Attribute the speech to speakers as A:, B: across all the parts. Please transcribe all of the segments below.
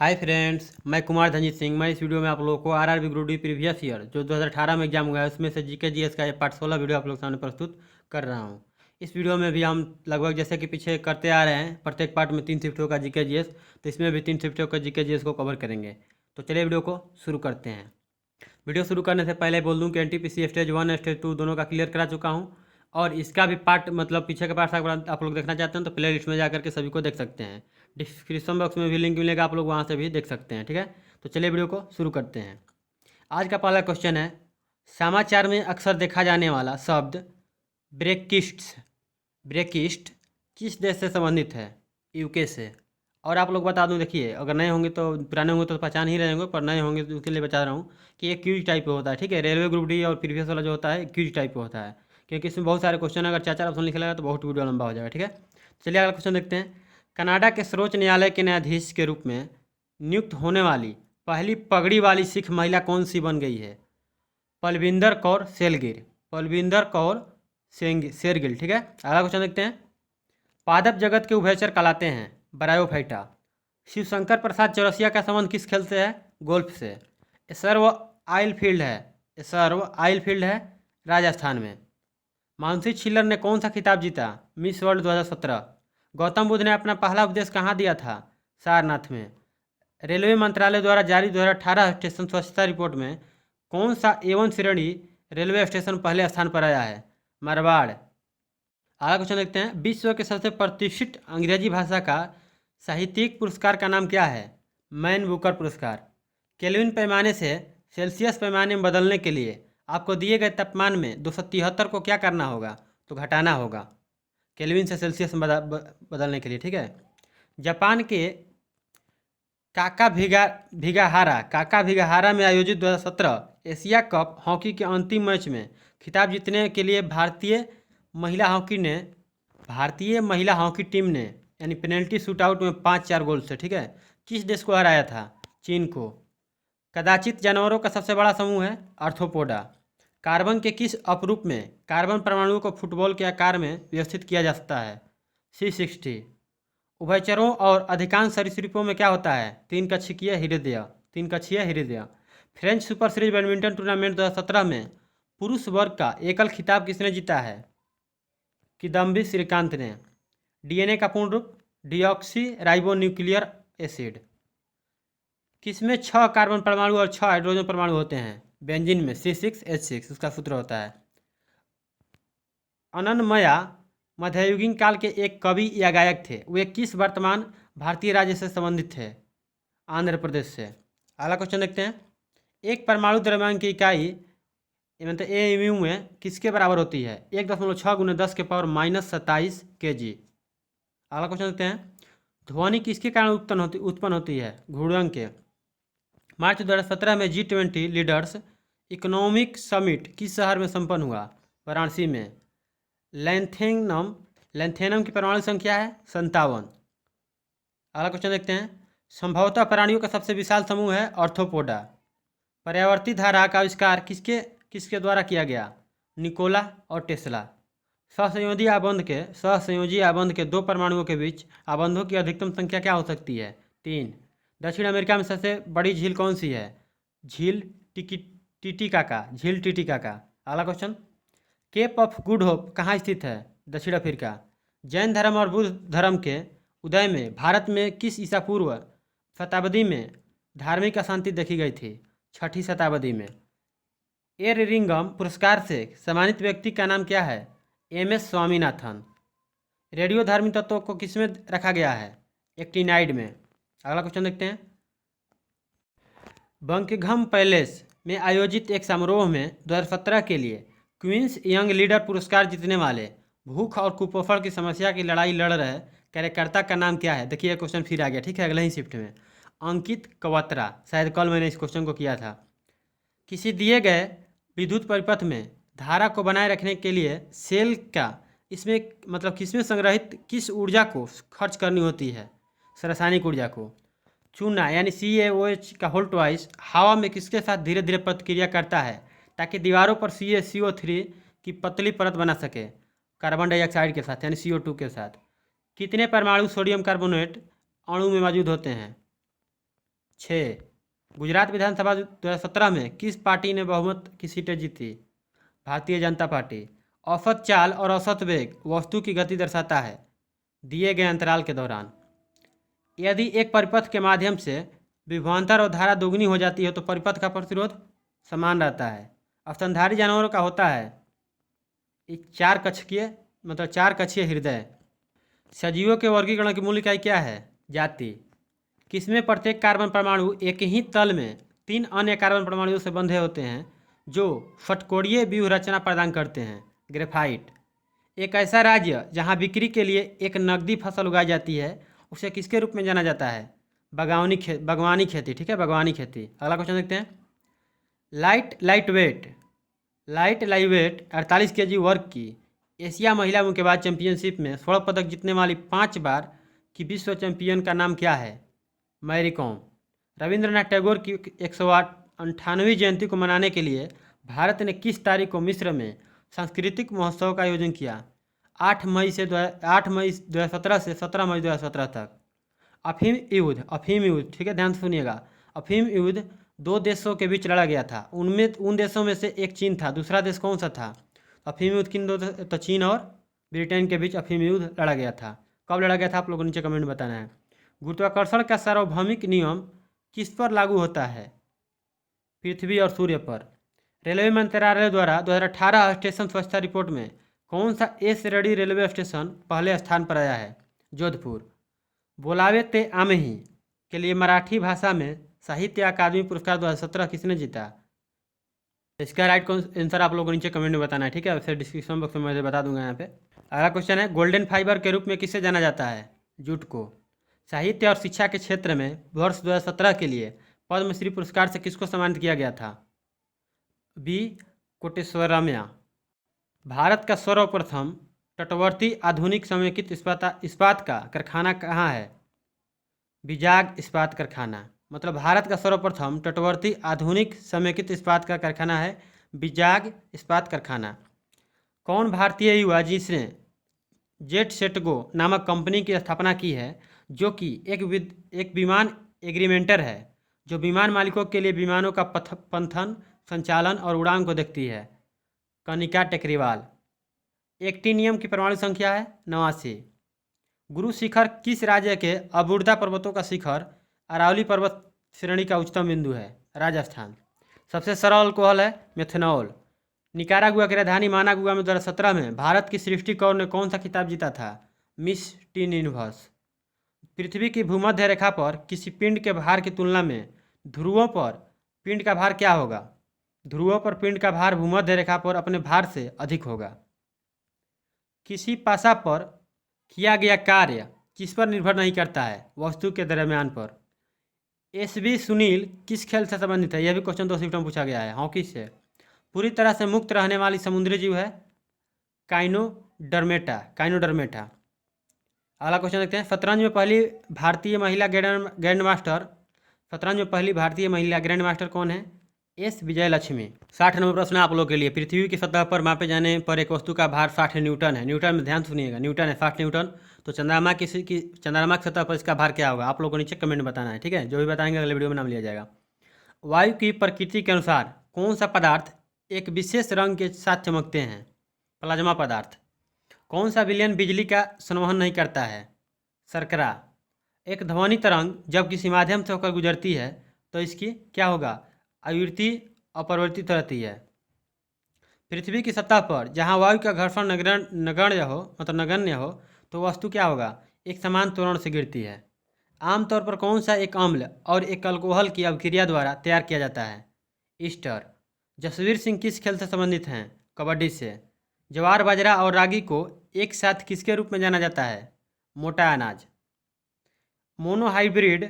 A: Hi friends, मैं कुमार धनजीत सिंह। मैं इस वीडियो में आप लोगों को RRB group D previous year जो 2018 में एग्जाम हुआ है उसमें से जीके जीएस का ये पार्ट 16 वीडियो आप लोगों के सामने प्रस्तुत कर रहा हूँ। इस वीडियो में भी हम लगभग जैसे कि पीछे करते आ रहे हैं, प्रत्येक पार्ट में 3 शिफ्टों का जीके जीएस, तो इसमें भी 3 शिफ्टों का जीके जीएस को कवर करेंगे। तो चलिए वीडियो को शुरू करते हैं। वीडियो शुरू करने से पहले बोल दूं कि एनटीपीसी स्टेज 1 स्टेज 2 दोनों का क्लियर करा चुका हूं, और इसका भी पार्ट मतलब पीछे का पार्ट अगर आप लोग देखना चाहते हैं तो प्ले लिस्ट में जाकर के सभी को देख सकते हैं। डिस्क्रिप्शन बॉक्स में भी लिंक मिलेगा, आप लोग वहां से भी देख सकते हैं। ठीक है, तो चलिए वीडियो को शुरू करते हैं। आज का पहला क्वेश्चन है, समाचार में अक्सर देखा जाने वाला शब्द ब्रेकिस्ट किस देश से संबंधित है? यूके से। और आप लोग बता दूं, देखिए अगर नए होंगे तो पुराने होंगे तो पहचान ही रहे होंगे, पर नए होंगे तो उसके लिए बता रहा हूँ कि ये क्यूज टाइप पे होता है। ठीक है, रेलवे ग्रुप डी और प्रीवियस वाला जो होता है क्यूज टाइप पे होता है, क्योंकि इसमें बहुत सारे क्वेश्चन अगर 4 ऑप्शन लिखा लगा तो बहुत वीडियो लंबा हो जाएगा। ठीक है, चलिए अगला क्वेश्चन देखते हैं। कनाडा के सर्वोच्च न्यायालय के न्यायाधीश के रूप में नियुक्त होने वाली पहली पगड़ी वाली सिख महिला कौन सी बन गई है? पलविंदर कौर शेरगिल। ठीक है, अगला क्वेश्चन देखते हैं। पादप जगत के उभयचर कहलाते हैं ब्रायोफाइटा। शिवशंकर प्रसाद चौरसिया का संबंध किस खेल से है? गोल्फ से। सर्व आइल फील्ड है राजस्थान में। मानसी छिल्लर ने कौन सा खिताब जीता? Miss world 2017। गौतम बुद्ध ने अपना पहला उपदेश कहाँ दिया था? सारनाथ में। रेलवे मंत्रालय द्वारा जारी 2018 स्टेशन स्वच्छता रिपोर्ट में कौन सा A1 श्रेणी रेलवे स्टेशन पहले स्थान पर आया है? मारवाड़। अगला क्वेश्चन देखते हैं। विश्व के सबसे प्रतिष्ठित अंग्रेजी भाषा का साहित्यिक पुरस्कार का नाम क्या है? मैन बुकर पुरस्कार। केल्विन पैमाने से सेल्सियस पैमाने में बदलने के लिए आपको दिए गए तापमान में 273 को क्या करना होगा? तो घटाना होगा, केल्विन से सेल्सियस में बदलने के लिए। ठीक है, जापान के काका भिगाहारा में आयोजित 2017 एशिया कप हॉकी के अंतिम मैच में खिताब जीतने के लिए भारतीय महिला हॉकी टीम ने यानी पेनल्टी शूटआउट में 5-4 गोल से, ठीक है, किस देश को हराया था? चीन को। कदाचित जानवरों का सबसे बड़ा समूह है आर्थ्रोपोडा। कार्बन के किस अपरूप में कार्बन परमाणुओं को फुटबॉल के आकार में व्यवस्थित किया जा सकता है? C60। उभयचरों और अधिकांश सरीसृपों में क्या होता है? 3 कक्षीय हृदय। French super series badminton tournament 2017 में पुरुष वर्ग का एकल खिताब किसने जीता है? किदम्बी श्रीकांत ने। डीएनए का पूर्ण रूप डीऑक्सी राइबोन्यूक्लियर एसिड। किसमें 6 कार्बन परमाणु और 6 हाइड्रोजन परमाणु होते हैं? बेंजीन में C6H6, उसका सूत्र होता है। अनन्मया मध्ययुगीन काल के एक कवि या गायक थे, वे किस वर्तमान भारतीय राज्य से संबंधित थे? आंध्र प्रदेश से। अगला क्वेश्चन देखते हैं। एक परमाणु द्रव्यमान की इकाई मतलब AMU में किसके बराबर होती है? 1.6 × 10 के पावर -27 kg। अगला क्वेश्चन देखते हैं। ध्वनि किसके कारण उत्पन्न होती है? घुड़ंग के। मार्च 2017 में G20 लीडर्स इकोनॉमिक समिट किस शहर में संपन्न हुआ? वाराणसी में। लैंथेनम की परमाणु संख्या है 57। अगला क्वेश्चन देखते हैं। संभवतः प्राणियों का सबसे विशाल समूह है आर्थ्रोपोडा। पर्यावर्ती धारा का आविष्कार किसके द्वारा किया गया? निकोला और टेस्ला। सहसंयोजी आबंध के 2 परमाणुओं के बीच आबंधों की अधिकतम संख्या क्या हो सकती है? 3। दक्षिण अमेरिका में सबसे बड़ी झील कौन सी है? झील टिटिकाका। अगला question. Cape of Good Hope कहाँ स्थित है? दक्षिण अफ्रीका। जैन धर्म और बुद्ध धर्म के उदय में भारत में किस ईसा पूर्व शताब्दी में धार्मिक अशांति देखी गई थी? 6ठी शताब्दी में। एरिंगम पुरस्कार से सम्मानित व्यक्ति का नाम क्या है? MS स्वामीनाथन। रेडियो धार्मिक तत्वों को किसमें रखा गया है? एक्टिनाइड में। अगला क्वेश्चन देखते हैं। बंकिंघम पैलेस में आयोजित एक समारोह में 2017 के लिए क्वींस यंग लीडर पुरस्कार जीतने वाले भूख और कुपोषण की समस्या की लड़ाई लड़ रहे कार्यकर्ता का नाम क्या है? देखिए क्वेश्चन फिर आ गया, ठीक है, अगले ही शिफ्ट में। अंकित कवात्रा। शायद कल मैंने इस क्वेश्चन को किया था। किसी दिए गए विद्युत परिपथ में धारा को बनाए रखने के लिए सेल का किसमें संग्रहित किस ऊर्जा को खर्च करनी होती है? रासायनिक ऊर्जा को। चूना यानी CaOH का होल ट्वाइस हवा में किसके साथ धीरे धीरे प्रतिक्रिया करता है ताकि दीवारों पर CaCO3 की पतली परत बना सके? कार्बन डाइऑक्साइड के साथ यानी CO2 के साथ। कितने परमाणु सोडियम कार्बोनेट अणु में मौजूद होते हैं? 6। गुजरात विधानसभा 2017 में किस पार्टी ने बहुमत की सीटें जीती? भारतीय जनता पार्टी। औसत चाल और औसत वेग वस्तु की गति दर्शाता है दिए गए अंतराल के दौरान। यदि एक परिपथ के माध्यम से विभवांतर और धारा दोगुनी हो जाती है तो परिपथ का प्रतिरोध समान रहता है। स्तनधारी जानवरों का होता है 4 कक्षीय हृदय। सजीवों के वर्गीकरण की मूल इकाई क्या है? जाति। किसमें प्रत्येक कार्बन परमाणु एक ही तल में 3 अन्य कार्बन परमाणुओं से बंधे होते हैं जो षटकोणीय व्यूह रचना प्रदान करते हैं? ग्रेफाइट। एक ऐसा राज्य जहां बिक्री के लिए एक नकदी फसल उगाई जाती है उसे किसके रूप में जाना जाता है? बागवानी खेती। ठीक है, बागवानी खेती। अगला क्वेश्चन देखते हैं। लाइट वेट 48 kg वर्ग की एशिया महिला मुक्केबाज चैंपियनशिप में स्वर्ण पदक जीतने वाली 5 बार की विश्व चैंपियन का नाम क्या है? Mary com. रविंद्रनाथ टैगोर की 198वीं जयंती को मनाने के लिए भारत ने किस तारीख को मिस्र में सांस्कृतिक महोत्सव का आयोजन किया? 8 मई 2017 से 17 मई 2017 तक। अफीम युद्ध, ठीक है, ध्यान से सुनिएगा। अफीम युद्ध 2 देशों के बीच लड़ा गया था। उन देशों में से एक चीन था, दूसरा देश कौन सा था? अफीम युद्ध किन दो? तो चीन और ब्रिटेन के बीच अफीम युद्ध लड़ा गया था। कब लड़ा गया था आप लोगों को नीचे कमेंट में बताना है। गुरुत्वाकर्षण का सार्वभौमिक नियम किस पर लागू होता है? पृथ्वी और सूर्य पर। रेलवे मंत्रालय द्वारा 2018 स्टेशन स्वच्छता रिपोर्ट में कौन सा ए श्रेणी रेलवे स्टेशन पहले स्थान पर आया है? जोधपुर। बोलावे ते आमे ही के लिए मराठी भाषा में साहित्य अकादमी पुरस्कार 2017 किसने जीता? इसका राइट आंसर आप लोगों को नीचे कमेंट में बताना है, ठीक है। फिर डिस्क्रिप्शन बॉक्स में मैं बता दूंगा यहाँ पे। अगला क्वेश्चन है, गोल्डन फाइबर के रूप में किसे जाना जाता है? जूट को। साहित्य और शिक्षा के क्षेत्र में वर्ष 2017 के लिए पद्मश्री पुरस्कार से किसको सम्मानित किया गया था? बी कोटेश्वरमैया। भारत का सर्वप्रथम तटवर्ती आधुनिक समेकित इस्पात का कारखाना कहाँ है? बिजाग इस्पात कारखाना। मतलब भारत का सर्वप्रथम तटवर्ती आधुनिक समेकित इस्पात का कारखाना है बिजाग इस्पात कारखाना। कौन भारतीय युवा जिसने जेट सेटगो नामक कंपनी की स्थापना की है जो कि एक विमान एग्रीमेंटर है जो विमान मालिकों के लिए विमानों का पंथन, संचालन और उड़ान को देखती है? कनिका टेकरीवाल। एक्टिनियम की परमाणु संख्या है 89। गुरु शिखर किस राज्य के अबुर्दा पर्वतों का शिखर अरावली पर्वत श्रेणी का उच्चतम बिंदु है? राजस्थान। सबसे सरल अल्कोहल है मेथनॉल। निकारागुआ की राजधानी मानागुआ में 2017 में भारत की सृष्टि कौर ने कौन सा खिताब जीता था? Miss tin universe. पृथ्वी की भूमध्य रेखा पर किसी पिंड के भार की तुलना में ध्रुवों पर पिंड का भार क्या होगा? ध्रुवों पर पिंड का भार भूमध्य रेखा पर अपने भार से अधिक होगा। किसी पासा पर किया गया कार्य किस पर निर्भर नहीं करता है? वस्तु के द्रव्यमान पर। एसबी सुनील किस खेल से संबंधित है? यह भी क्वेश्चन 2 शिफ्ट में पूछा गया है, हॉकी से। पूरी तरह से मुक्त रहने वाली समुद्री जीव है काइनोडर्मेटा। अगला क्वेश्चन देखते हैं। शतरंज में पहली भारतीय महिला ग्रैंड मास्टर कौन है? एस विजयलक्ष्मी। 60 नंबर प्रश्न आप लोगों के लिए। पृथ्वी की सतह पर मापे जाने पर एक वस्तु का भार 60 न्यूटन है। न्यूटन में ध्यान सुनिएगा, न्यूटन है 60 न्यूटन। तो चंद्रमा की सतह पर इसका भार क्या होगा? आप लोगों को नीचे कमेंट बताना है, ठीक है। जो भी बताएंगे अगले वीडियो में नाम लिया जाएगा। वायु की प्रकृति के अनुसार कौन सा पदार्थ एक विशेष रंग के साथ चमकते हैं? प्लाज्मा पदार्थ। कौन सा विलयन बिजली का संवहन नहीं करता है? शर्करा। एक ध्वनि तरंग जब किसी माध्यम से होकर गुजरती है तो इसकी क्या होगा? आवृत्ति अपरिवर्तित रहती है। पृथ्वी की सतह पर जहां वायु का घर्षण नगण्य हो तो वस्तु क्या होगा? एक समान त्वरण से गिरती है। आमतौर पर कौन सा एक अम्ल और एक अल्कोहल की अभिक्रिया द्वारा तैयार किया जाता है? ईस्टर। जसवीर सिंह किस खेल से संबंधित हैं? कबड्डी से। ज्वार, बाजरा और रागी को एक साथ किसके रूप में जाना जाता है? मोटा अनाज। मोनोहाइब्रिड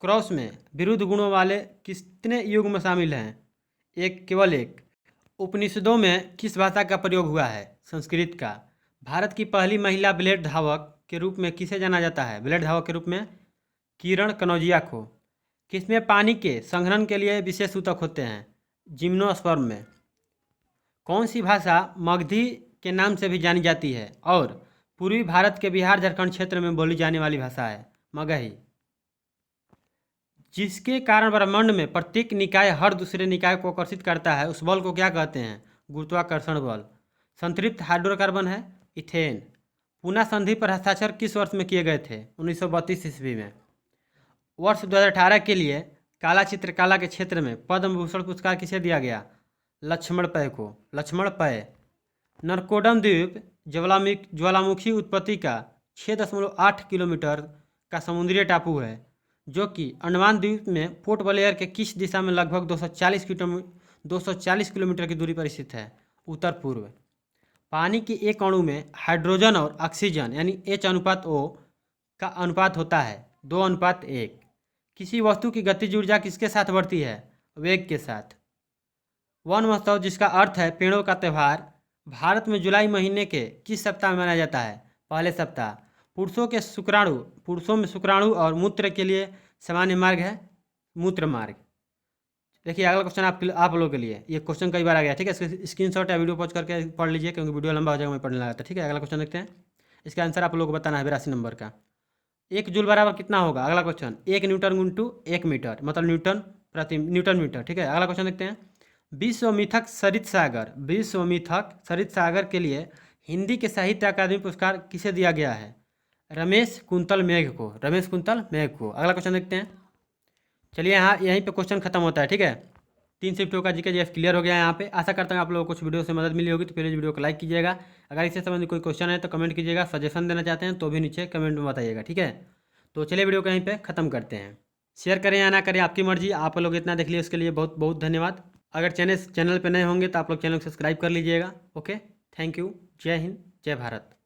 A: क्रॉस में विरुद्ध गुणों वाले कितने युग्म शामिल हैं? केवल एक। उपनिषदों में किस भाषा का प्रयोग हुआ है? संस्कृत का। भारत की पहली महिला ब्लेड धावक के रूप में किसे जाना जाता है? ब्लेड धावक के रूप में किरण कनौजिया को। किसमें पानी के संघनन के लिए विशेष ऊतक होते हैं? जिम्नोस्पर्म में। कौन सी भाषा मगधी के नाम से भी जानी जाती है और पूर्वी भारत के बिहार झारखंड क्षेत्र में बोली जाने वाली भाषा है? मगही। जिसके कारण ब्रह्मांड में प्रत्येक निकाय हर दूसरे निकाय को आकर्षित करता है उस बल को क्या कहते हैं? गुरुत्वाकर्षण बल। संतृप्त हाइड्रोकार्बन है इथेन। पूना संधि पर हस्ताक्षर किस वर्ष में किए गए थे? 1932 ईस्वी में। वर्ष 2018 के लिए काला चित्रकला के क्षेत्र में पद्म भूषण पुरस्कार किसे दिया गया? लक्ष्मण पै को। लक्ष्मण पै। नरकोडम द्वीप ज्वालामुखी उत्पत्ति का 6.8 किलोमीटर का समुद्री टापू है जो कि अंडमान द्वीप में पोर्ट ब्लेयर के किस दिशा में लगभग 240 किलोमीटर की दूरी पर स्थित है? उत्तर पूर्व। पानी के एक अणु में हाइड्रोजन और ऑक्सीजन यानी H/O का अनुपात होता है 2:1। किसी वस्तु की गतिज ऊर्जा किसके साथ बढ़ती है? वेग के साथ। वन महोत्सव जिसका अर्थ है पेड़ों का त्यौहार भारत में जुलाई महीने के किस सप्ताह में मनाया जाता है? पहले सप्ताह। पुरुषों में शुक्राणु और मूत्र के लिए सामान्य मार्ग है मूत्र मार्ग। देखिए अगला क्वेश्चन आप लोगों के लिए, ये क्वेश्चन कई बार आ गया, ठीक है, स्क्रीनशॉट या वीडियो पॉज करके पढ़ लीजिए क्योंकि वीडियो लंबा हो जाएगा, मैं पढ़ने लगा था। ठीक है, अगला क्वेश्चन देखते हैं। इसका आंसर आप लोगों को बताना है 82 नंबर का। 1 जूल बराबर कितना होगा? अगला क्वेश्चन 1 न्यूटन गुंटू 1 मीटर, मतलब न्यूटन मीटर। ठीक है, अगला क्वेश्चन देखते हैं। विश्वमिथक सरित सागर के लिए हिंदी के साहित्य अकादमी पुरस्कार किसे दिया गया है? रमेश कुंतल मेघ को। अगला क्वेश्चन देखते हैं। चलिए यहीं पे क्वेश्चन खत्म होता है। ठीक है, 3 शिफ्टों का जीके जीएस क्लियर हो गया है यहाँ पे। आशा करता हूँ आप लोगों को कुछ वीडियो से मदद मिली होगी, तो प्लीज़ वीडियो को लाइक कीजिएगा। अगर इससे संबंधित कोई क्वेश्चन है तो कमेंट कीजिएगा, सजेशन देना चाहते हैं तो भी नीचे कमेंट में बताइएगा। ठीक है, तो चलिए वीडियो को यहीं पे ख़त्म करते हैं। शेयर करें या ना करें आपकी मर्जी, आप लोग इतना देख लिए उसके लिए बहुत बहुत धन्यवाद। अगर चैनल पे नए होंगे तो आप लोग चैनल को सब्सक्राइब कर लीजिएगा। Okay, thank you. जय हिंद, जय भारत।